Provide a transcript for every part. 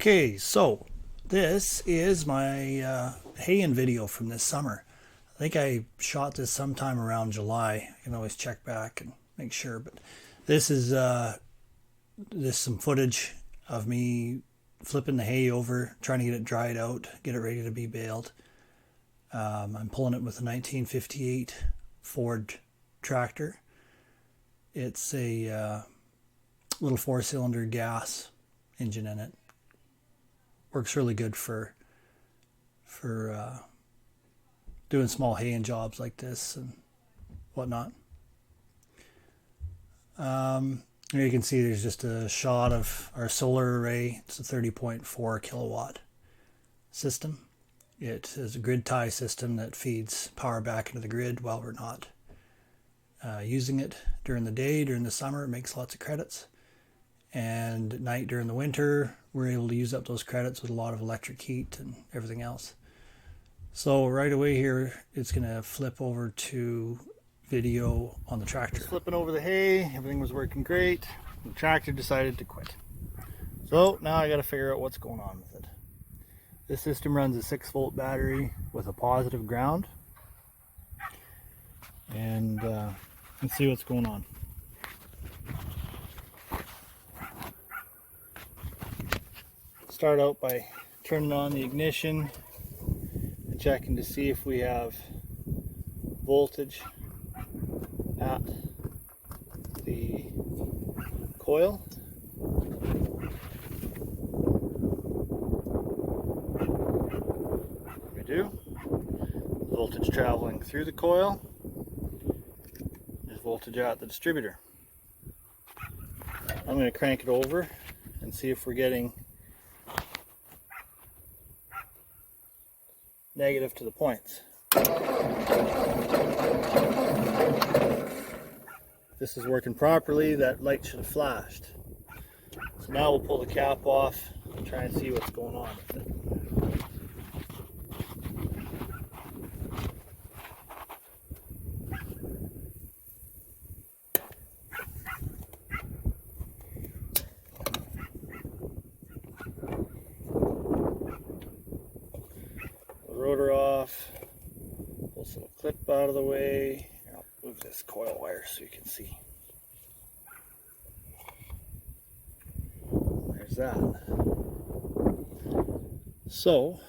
Okay, so this is my haying video from this summer. I think I shot this sometime around July. I can always check back and make sure, but this is some footage of me flipping the hay over, trying to get it dried out, get it ready to be baled. I'm pulling it with a 1958 Ford tractor. It's a little four-cylinder gas engine in it. Works really good for doing small haying jobs like this and whatnot. Here you can see there's just a shot of our solar array. It's a 30.4 kilowatt system. It is a grid tie system that feeds power back into the grid while we're not using it during the day. During the summer, it makes lots of credits. And at night during the winter, we're able to use up those credits with a lot of electric heat and everything else. So right away here, it's going to flip over to video on the tractor. Flipping over the hay, everything was working great. The tractor decided to quit. So now I got to figure out what's going on with it. This system runs a 6-volt battery with a positive ground. And let's see what's going on. Start out by turning on the ignition and checking to see if we have voltage at the coil. We do. Voltage traveling through the coil. There's voltage at the distributor. I'm going to crank it over and see if we're getting negative to the points. If this is working properly, that light should have flashed. So now we'll pull the cap off and try and see what's going on with it. Rotor off, pull some clip out of the way. I'll move this coil wire so you can see. There's that. So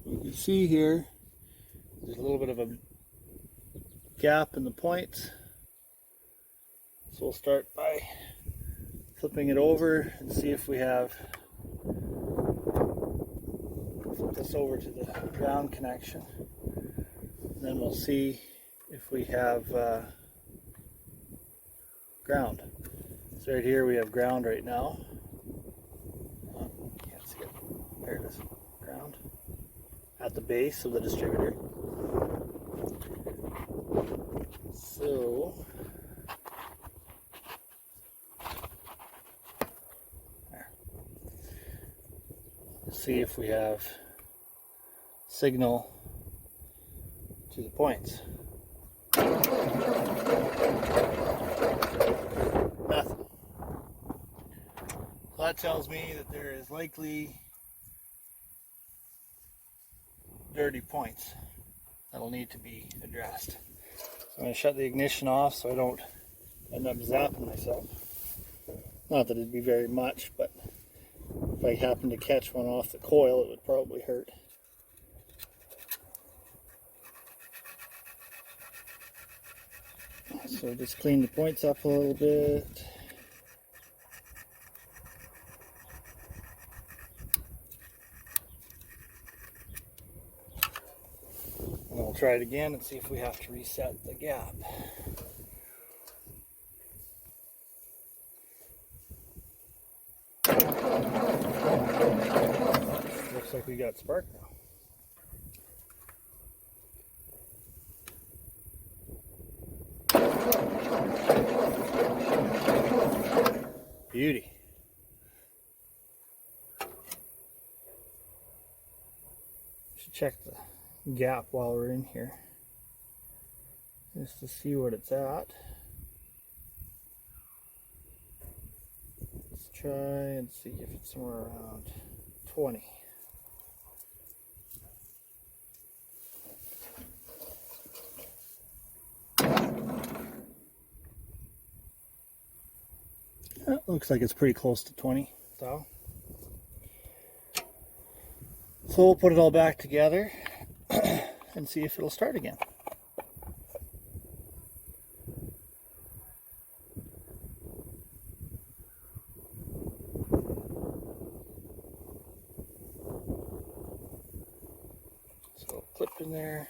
you can see here there's a little bit of a gap in the points. So we'll start by flipping it over and see if we have this over to the ground connection, and then we'll see if we have ground. So right here we have ground right now. Can't see it. There it is. Ground at the base of the distributor. So there. Let's see if we have signal to the points. Nothing. So that tells me that there is likely dirty points that'll need to be addressed. So I'm going to shut the ignition off so I don't end up zapping myself. Not that it'd be very much, but if I happen to catch one off the coil, it would probably hurt. So just clean the points up a little bit. And we'll try it again and see if we have to reset the gap. Looks like we got spark now. Beauty. Should check the gap while we're in here, just to see what it's at. Let's try and see if it's somewhere around 20. That looks like it's pretty close to 20 thou. So we'll put it all back together and see if it'll start again. So clip in there,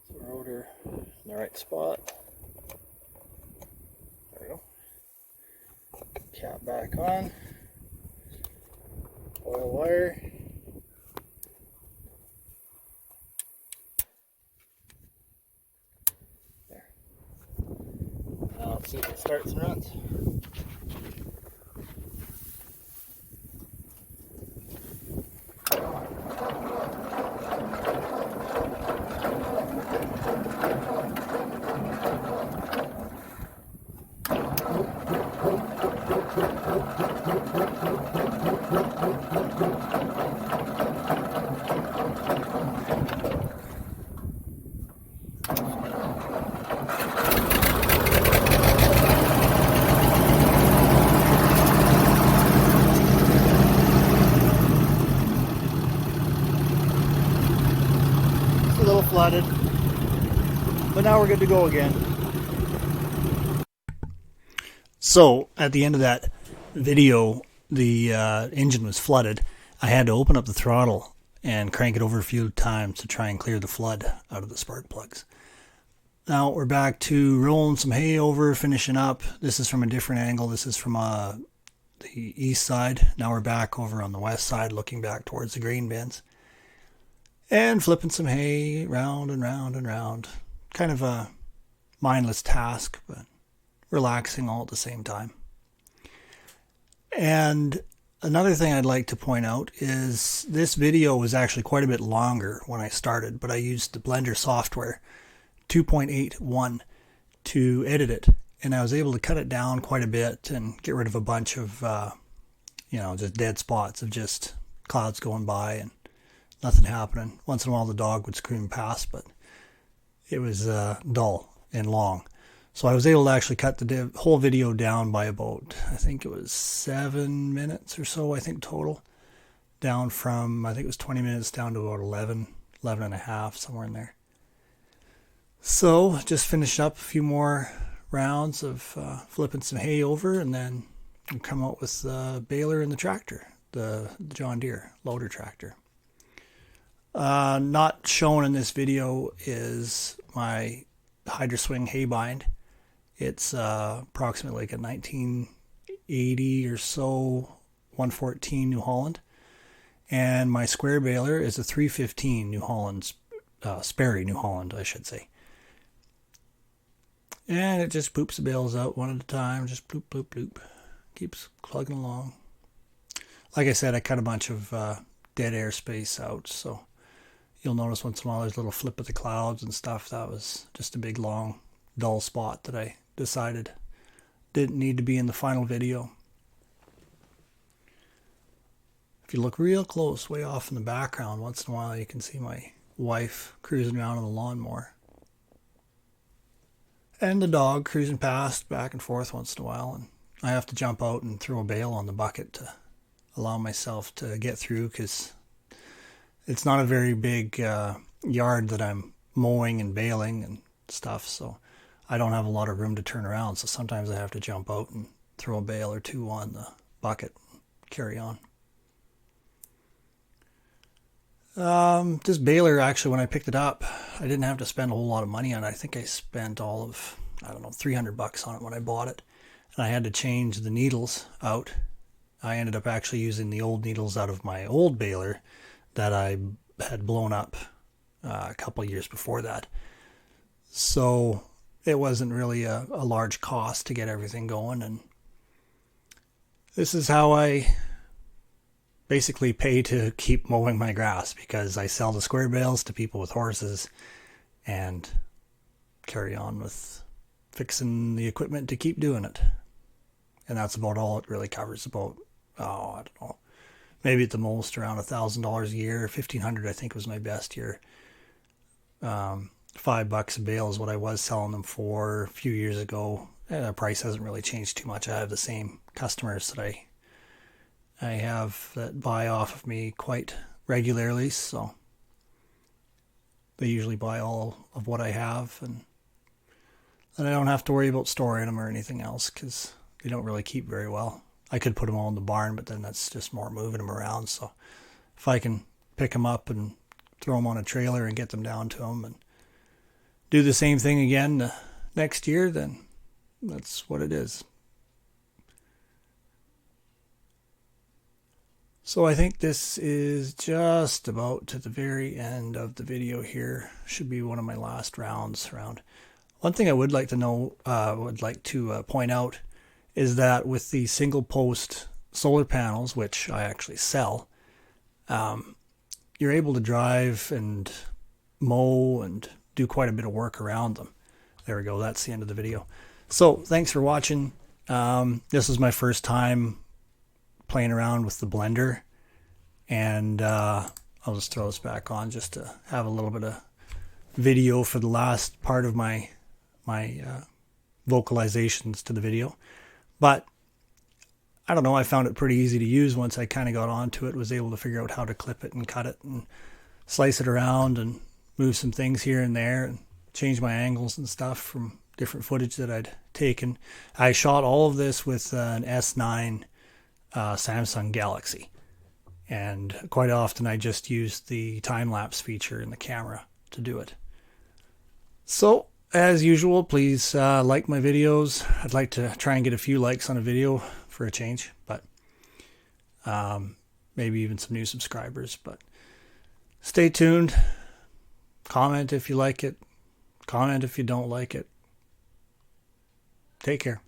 the rotor in the right spot. There we go. Cap back on. Oil wire. There. Now let's see if it starts and runs. It's a little flooded, but now we're good to go again. So at the end of that video, the engine was flooded. I had to open up the throttle and crank it over a few times to try and clear the flood out of the spark plugs. Now we're back to rolling some hay over, finishing up. This is from a different angle. This is from the east side. Now we're back over on the west side, looking back towards the grain bins. And flipping some hay round and round and round. Kind of a mindless task, but relaxing all at the same time. And another thing I'd like to point out is this video was actually quite a bit longer when I started, but I used the Blender software 2.81 to edit it, and I was able to cut it down quite a bit and get rid of a bunch of just dead spots of just clouds going by and nothing happening. Once in a while the dog would scream past, but it was dull and long. So I was able to actually cut the whole video down by about, I think it was 7 minutes or so, I think total. Down from, I think it was 20 minutes down to about 11 and a half, somewhere in there. So just finished up a few more rounds of flipping some hay over, and then come out with the baler and the tractor, the John Deere loader tractor. Not shown in this video is my Hydroswing hay bind. It's approximately like a 1980 or so 114 New Holland. And my square baler is a 315 New Holland, Sperry New Holland, I should say. And it just poops the bales out one at a time, just bloop, bloop, bloop. Keeps plugging along. Like I said, I cut a bunch of dead air space out, so you'll notice once in a while there's a little flip of the clouds and stuff. That was just a big, long, dull spot that I decided didn't need to be in the final video. If you look real close, way off in the background, once in a while you can see my wife cruising around on the lawnmower. And the dog cruising past, back and forth once in a while. And I have to jump out and throw a bale on the bucket to allow myself to get through, because it's not a very big yard that I'm mowing and baling and stuff, so I don't have a lot of room to turn around. So sometimes I have to jump out and throw a bale or two on the bucket and carry on. This baler, actually, when I picked it up, I didn't have to spend a whole lot of money on it. I think I spent all of, $300 on it when I bought it. And I had to change the needles out. I ended up actually using the old needles out of my old baler that I had blown up a couple of years before that. So it wasn't really a large cost to get everything going. And this is how I basically pay to keep mowing my grass, because I sell the square bales to people with horses and carry on with fixing the equipment to keep doing it. And that's about all it really covers, about I don't know, maybe at the most around $1,000 a year. 1,500 I think was my best year. $5 a bale is what I was selling them for a few years ago. The price hasn't really changed too much. I have the same customers that I have that buy off of me quite regularly, so they usually buy all of what I have, and then I don't have to worry about storing them or anything else because they don't really keep very well. I could put them all in the barn, but then that's just more moving them around. So if I can pick them up and throw them on a trailer and get them down to them and do the same thing again next year, then that's what it is. So I think this is just about to the very end of the video here. Should be one of my last rounds around. One thing I would like to point out is that with the single post solar panels, which I actually sell, you're able to drive and mow and do quite a bit of work around them. There we go. That's the end of the video. So thanks for watching. This is my first time playing around with the blender, and I'll just throw this back on just to have a little bit of video for the last part of my vocalizations to the video. But I don't know, I found it pretty easy to use once I kind of got onto it, was able to figure out how to clip it and cut it and slice it around and move some things here and there and change my angles and stuff from different footage that I'd taken. I shot all of this with an S9 Samsung Galaxy, and quite often I just used the time-lapse feature in the camera to do it. So as usual, please like my videos. I'd like to try and get a few likes on a video for a change, but maybe even some new subscribers. But stay tuned. Comment if you like it. Comment if you don't like it. Take care.